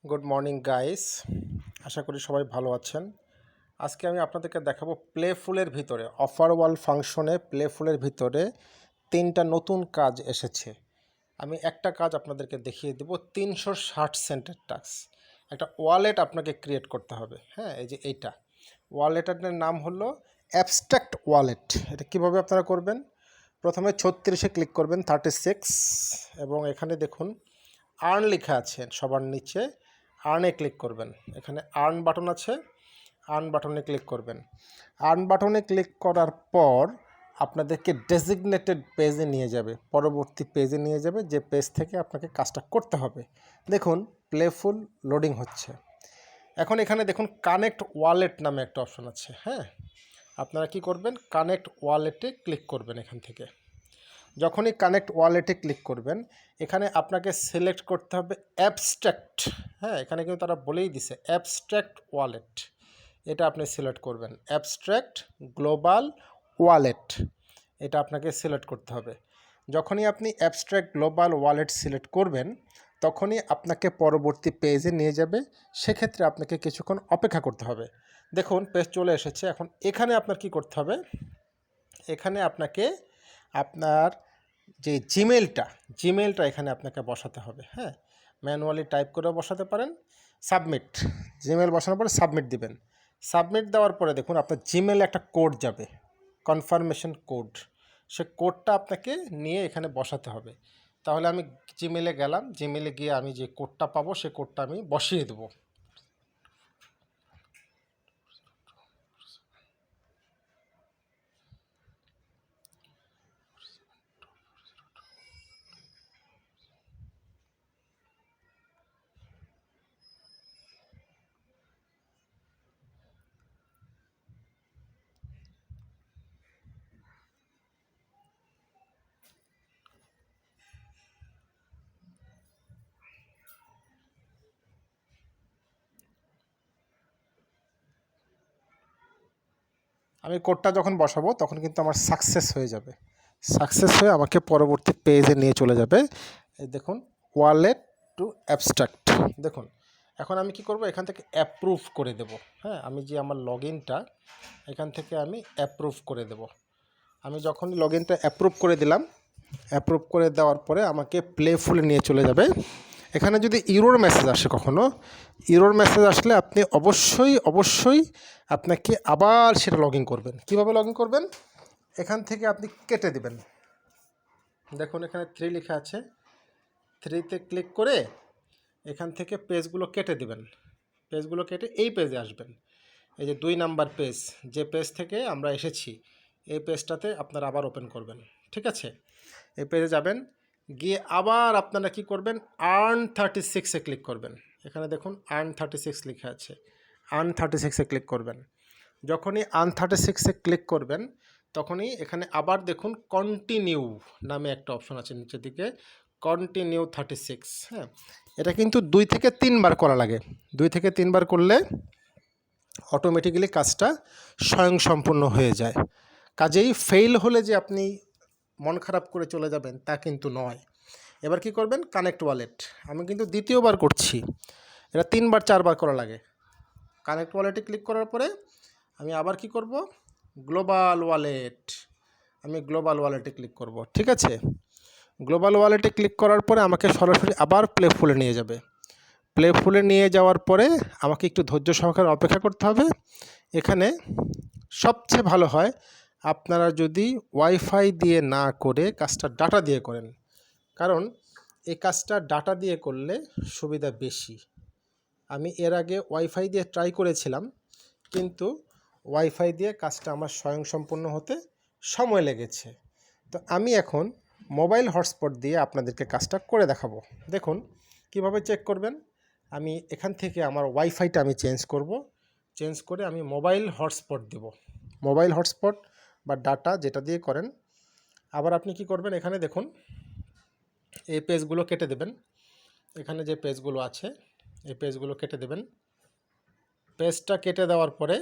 Good morning guys, আশা করি সবাই ভালো আছেন। আজকে আমি আপনাদেরকে দেখাবো প্লেফুলের ভিতরে অফার ওয়াল ফাংশনে প্লেফুলের ভিতরে 3টা নতুন কাজ এসেছে। আমি একটা কাজ আপনাদেরকে দেখিয়ে দেব। 360 সেন্টের টাস্ক, একটা ওয়ালেট আপনাকে ক্রিয়েট করতে হবে। হ্যাঁ, এই যে এইটা ওয়ালেটের নাম হলো অ্যাবস্ট্রাক্ট ওয়ালেট। এটা কিভাবে আপনারা করবেন? প্রথমে 36-এ ক্লিক করবেন, 36, এবং এখানে দেখুন আর্ন লেখা আছে সবার নিচে। আর্নে ক্লিক করবেন, এখানে আর্ন বাটন আছে, আর্ন বাটনে ক্লিক করবেন। আর্ন বাটনে ক্লিক করার পর আপনাদেরকে ডেজিগনেটেড পেজে নিয়ে যাবে, পরবর্তী পেজে নিয়ে যাবে, যে পেজ থেকে আপনাকে কাজটা করতে হবে। দেখুন প্লেফুল লোডিং হচ্ছে। এখন এখানে দেখুন কানেক্ট ওয়ালেট নামে একটা অপশন আছে। হ্যাঁ, আপনারা কি করবেন? কানেক্ট ওয়ালেটে ক্লিক করবেন। এখান থেকে যখনই কানেক্ট ওয়ালেটে ক্লিক করবেন, এখানে আপনাকে সিলেক্ট করতে হবে অ্যাবস্ট্রাক্ট। হ্যাঁ, এখানে কিন্তু তারা বলেই দিছে অ্যাবস্ট্রাক্ট ওয়ালেট, এটা আপনি সিলেক্ট করবেন। অ্যাবস্ট্রাক্ট গ্লোবাল ওয়ালেট, এটা আপনাকে সিলেক্ট করতে হবে। যখনই আপনি অ্যাবস্ট্রাক্ট গ্লোবাল ওয়ালেট সিলেক্ট করবেন, তখনই আপনাকে পরবর্তী পেজে নিয়ে যাবে। সেক্ষেত্রে আপনাকে কিছুক্ষণ অপেক্ষা করতে হবে। দেখুন পেজ চলে এসেছে। এখন এখানে আপনার কি করতে হবে? এখানে আপনাকে আপনার যে জিমেলটা এখানে আপনাকে বসাতে হবে। হ্যাঁ, ম্যানুয়ালি টাইপ করেও বসাতে পারেন। সাবমিট, জিমেল বসানোর পরে সাবমিট দিবেন। সাবমিট দেওয়ার পরে দেখুন আপনার জিমেলে একটা কোড যাবে, কনফার্মেশন কোড। সে কোডটা আপনাকে নিয়ে এখানে বসাতে হবে। তাহলে আমি জিমেলে গেলাম, জিমেলে গিয়ে আমি যে কোডটা পাবো সে কোডটা আমি বসিয়ে দেবো। আমি কোডটা যখন বসাবো তখন কিন্তু আমার সাকসেস হয়ে যাবে। সাকসেস হয়ে আমাকে পরবর্তী পেজে নিয়ে চলে যাবে। এই দেখুন ওয়ালেট টু অ্যাবস্ট্রাক্ট। দেখুন এখন আমি কি করব? এখান থেকে অ্যাপ্রুভ করে দেব। হ্যাঁ, আমি যে আমার লগ ইনটা এখান থেকে আমি অ্যাপ্রুভ করে দেব। আমি যখনই লগ ইনটা অ্যাপ্রুভ করে দিলাম, অ্যাপ্রুভ করে দেওয়ার পরে আমাকে প্লেফুলে নিয়ে চলে যাবে। এখানে যদি ইরোর মেসেজ আসে, কখনো ইরোর মেসেজ আসলে আপনি অবশ্যই আপনাকে আবার সেটা লগ ইন করবেন। কীভাবে লগ ইন করবেন? এখান থেকে আপনি কেটে দিবেন। দেখুন এখানে 3 লেখা আছে, 3তে ক্লিক করে এখান থেকে পেজগুলো কেটে দিবেন। পেজগুলো কেটে এই পেজে আসবেন। এই যে 2 নাম্বার পেজ, যে পেজ থেকে আমরা এসেছি, এই পেজটাতে আপনারা আবার ওপেন করবেন। ঠিক আছে, এই পেজে যাবেন, গিয়ে আবার আপনারা কি করবেন? আর্ন 36-এ ক্লিক করবেন। এখানে দেখুন আর্ন 36 লেখা আছে, আর্ন 36-এ ক্লিক করবেন। যখনই আর্ন 36-এ ক্লিক করবেন, তখনই এখানে আবার দেখুন কন্টিনিউ নামে একটা অপশন আছে নিচের দিকে, কন্টিনিউ 36। হ্যাঁ, এটা কিন্তু 2 থেকে 3 বার করা লাগে। 2 থেকে 3 বার করলে অটোমেটিক্যালি কাজটা স্বয়ংসম্পূর্ণ হয়ে যায়। কাজেই ফেল হলে যে আপনি মন খারাপ করে চলে যাবেন তা কিন্তু নয়। এবার কি করবেন? Connect wallet. আমি কিন্তু দ্বিতীয়বার করছি, এটা 3 বার 4 বার করা লাগে। কানেক্ট ওয়ালেটে ক্লিক করার পরে আমি আবার কি করব? গ্লোবাল ওয়ালেট, আমি গ্লোবাল ওয়ালেটে ক্লিক করব। ঠিক আছে, গ্লোবাল ওয়ালেটে ক্লিক করার পরে আমাকে সরাসরি আবার প্লেফুলে নিয়ে যাবে। প্লেফুলে নিয়ে যাওয়ার পরে আমাকে একটু ধৈর্য সহকারে অপেক্ষা করতে হবে। এখানে সবচেয়ে ভালো হয় আপনারা যদি ওয়াইফাই দিয়ে না করে কাজটা ডাটা দিয়ে করেন, কারণ এই কাজটা ডাটা দিয়ে করলে সুবিধা বেশি। আমি এর আগে ওয়াইফাই দিয়ে ট্রাই করেছিলাম, কিন্তু ওয়াইফাই দিয়ে কাজটা আমার স্বয়ংসম্পূর্ণ হতে সময় লেগেছে। তো আমি এখন মোবাইল হটস্পট দিয়ে আপনাদেরকে কাজটা করে দেখাবো। দেখুন কিভাবে চেক করবেন। আমি এখান থেকে আমার ওয়াইফাইটা আমি চেঞ্জ করে আমি মোবাইল হটস্পট দেব। মোবাইল হটস্পট বা ডাটা যেটা দিয়ে করেন। আবার আপনি কি করবেন? এখানে দেখুন এই পেজগুলো কেটে দেবেন। এখানে যে পেজগুলো আছে এই পেজগুলো কেটে দেবেন। পেজটা কেটে দেওয়ার পরে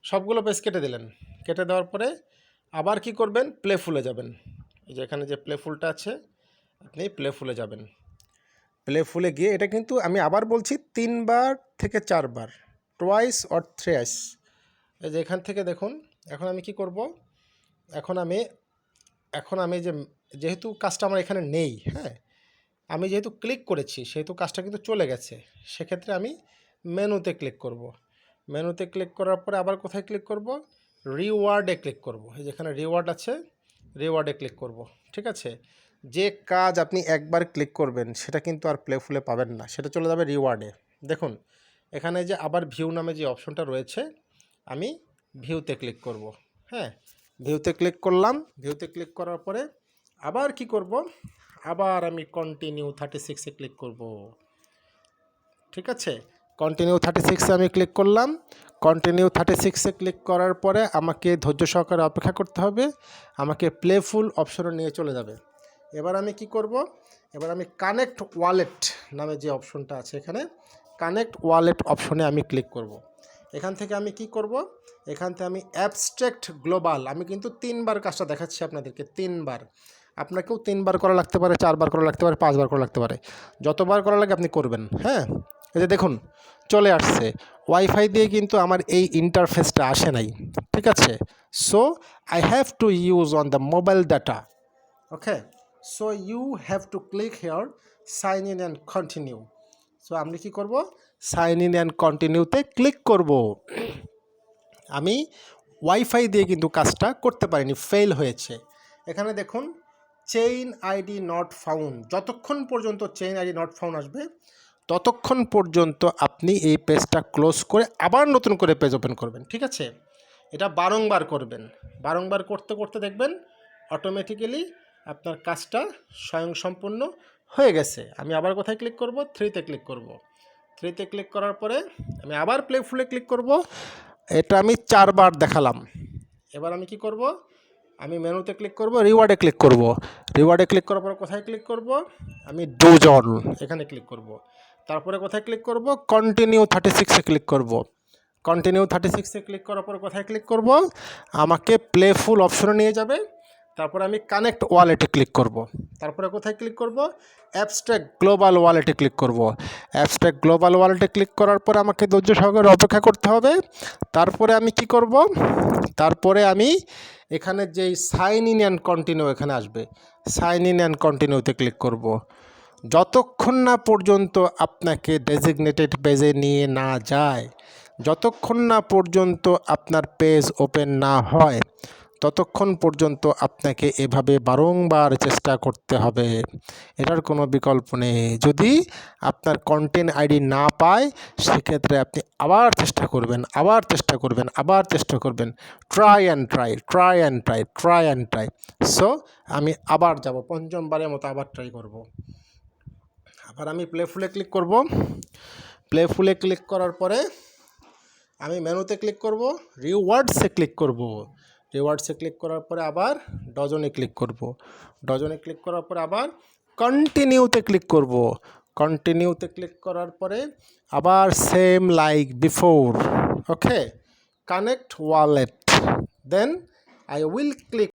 সবগুলো পেজ কেটে দিলেন। কেটে দেওয়ার পরে আবার কি করবেন? প্লেফুলে যাবেন। এই যে এখানে যে প্লেফুলটা আছে, আপনি প্লেফুলে যাবেন। প্লেফুলে গিয়ে এটা কিন্তু আমি আবার বলছি 3 বার থেকে 4 বার, টোয়াইস অর থ্রাইস। এই যে এখান থেকে দেখুন, এখন আমি কি করব, এখন আমি যেহেতু কাজটা আমার এখানে নেই, হ্যাঁ, আমি যেহেতু ক্লিক করেছি সেহেতু কাজটা কিন্তু চলে গেছে। সেক্ষেত্রে আমি মেনুতে ক্লিক করব। মেনুতে ক্লিক করার পরে আবার কোথায় ক্লিক করব, রিওয়ার্ডে ক্লিক করব। এই যেখানে রিওয়ার্ড আছে, রিওয়ার্ডে ক্লিক করব। ঠিক আছে, যে কাজ আপনি একবার ক্লিক করবেন সেটা কিন্তু আর প্লেফুলে পাবেন না, সেটা চলে যাবে রিওয়ার্ডে। দেখুন এখানে যে আবার ভিউ নামে যে অপশনটা রয়েছে, আমি ভিউতে ক্লিক করব। হ্যাঁ, ভিউতে ক্লিক করলাম। ভিউতে ক্লিক করার পরে আবার কি করব, আবার আমি কন্টিনিউ 36-এ ক্লিক করব। ঠিক আছে, কন্টিনিউ 36-এ আমি ক্লিক করলাম। কন্টিনিউ 36-এ ক্লিক করার পরে আমাকে ধৈর্য সহকারে অপেক্ষা করতে হবে, আমাকে প্লেফুল অপশনে নিয়ে চলে যাবে। এবার আমি কি করব, এবার আমি কানেক্ট ওয়ালেট নামে যে অপশনটা আছে এখানে, কানেক্ট ওয়ালেট অপশনে আমি ক্লিক করব। এখান থেকে আমি কি করব, এখান থেকে আমি অ্যাবস্ট্রাক্ট গ্লোবাল, আমি কিন্তু 3 বার কাজটা দেখাচ্ছি আপনাদেরকে, 3 বার। আপনাকেও 3 বার করা লাগতে পারে, 4 বার করা লাগতে পারে, 5 বার করা লাগতে পারে, যতবার করা লাগে আপনি করবেন। হ্যাঁ, এই যে দেখুন চলে আসছে। ওয়াইফাই দিয়ে কিন্তু আমার এই ইন্টারফেসটা আসে নাই। ঠিক আছে, so I have to use on the mobile data. Okay, so you have to click here sign in and continue. So আমি কী করব, সাইন ইন অ্যান্ড কন্টিনিউতে ক্লিক করব। আমি ওয়াইফাই দিয়ে কিন্তু কাজটা করতে পারিনি, ফেল হয়েছে। এখানে দেখুন চেইন আইডি নট ফাউন্ড, যতক্ষণ পর্যন্ত চেইন আইডি নট ফাউন্ড আসবে ততক্ষণ পর্যন্ত আপনি এই পেজটা ক্লোজ করে আবার নতুন করে পেজ ওপেন করবেন। ঠিক আছে, এটা বারংবার করবেন। বারংবার করতে করতে দেখবেন অটোমেটিক্যালি আপনার কাজটা স্বয়ংসম্পূর্ণ হয়ে গেছে। আমি আবার কোথায় ক্লিক করব, 3-তে ক্লিক করব। 3-তে ক্লিক করার পরে আমি আবার প্লেফুলে ক্লিক করব। এটা আমি 4 বার দেখালাম। এবার আমি কি করব, আমি মেনুতে ক্লিক করব, রিওয়ার্ডে ক্লিক করব। রিওয়ার্ডে ক্লিক করার পরে কোথায় ক্লিক করব, আমি ডোজন এখানে ক্লিক করব। তারপরে কোথায় ক্লিক করব, কন্টিনিউ 36-এ ক্লিক করব। কন্টিনিউ 36-এ ক্লিক করার পর কোথায় ক্লিক করব, আমাকে প্লেফুল অপশনে নিয়ে যাবে। তারপরে আমি কানেক্ট ওয়ালেটে ক্লিক করব। তারপরে কোথায় ক্লিক করব, অ্যাবস্ট্রাক্ট গ্লোবাল ওয়ালেটে ক্লিক করব। অ্যাবস্ট্রাক্ট গ্লোবাল ওয়ালেটে ক্লিক করার পর আমাকে ধৈর্য সহকারে অপেক্ষা করতে হবে। তারপরে আমি কি করব, তারপরে আমি এখানে যেই সাইন ইন অ্যান্ড কন্টিনিউ এখানে আসবে, সাইন ইন অ্যান্ড কন্টিনিউতে ক্লিক করব। যতক্ষণ না পর্যন্ত আপনাকে ডেজিগনেটেড পেজে নিয়ে না যায়, যতক্ষণ না পর্যন্ত আপনার পেজ ওপেন না হয়, ততক্ষণ পর্যন্ত আপনাকে এভাবে বারংবার চেষ্টা করতে হবে। এটার কোনো বিকল্প নেই। যদি আপনার কন্টেন্ট আইডি না পায় সেক্ষেত্রে আপনি আবার চেষ্টা করবেন, আবার চেষ্টা করবেন, আবার চেষ্টা করবেন। Try and try, try and try, try and try. So আমি আবার যাব, 5মবারের মতো আবার ট্রাই করব। আবার আমি প্লেফুলে ক্লিক করব। প্লেফুলে ক্লিক করার পরে আমি মেনুতে ক্লিক করব, রিওয়ার্ডসে ক্লিক করব। রিওয়ার্ডসে ক্লিক করার পরে আবার ডজনে ক্লিক করব। ডজনে ক্লিক করার পরে আবার কন্টিনিউতে ক্লিক করব। কন্টিনিউতে ক্লিক করার পরে আবার same like before, okay, connect wallet, then I will click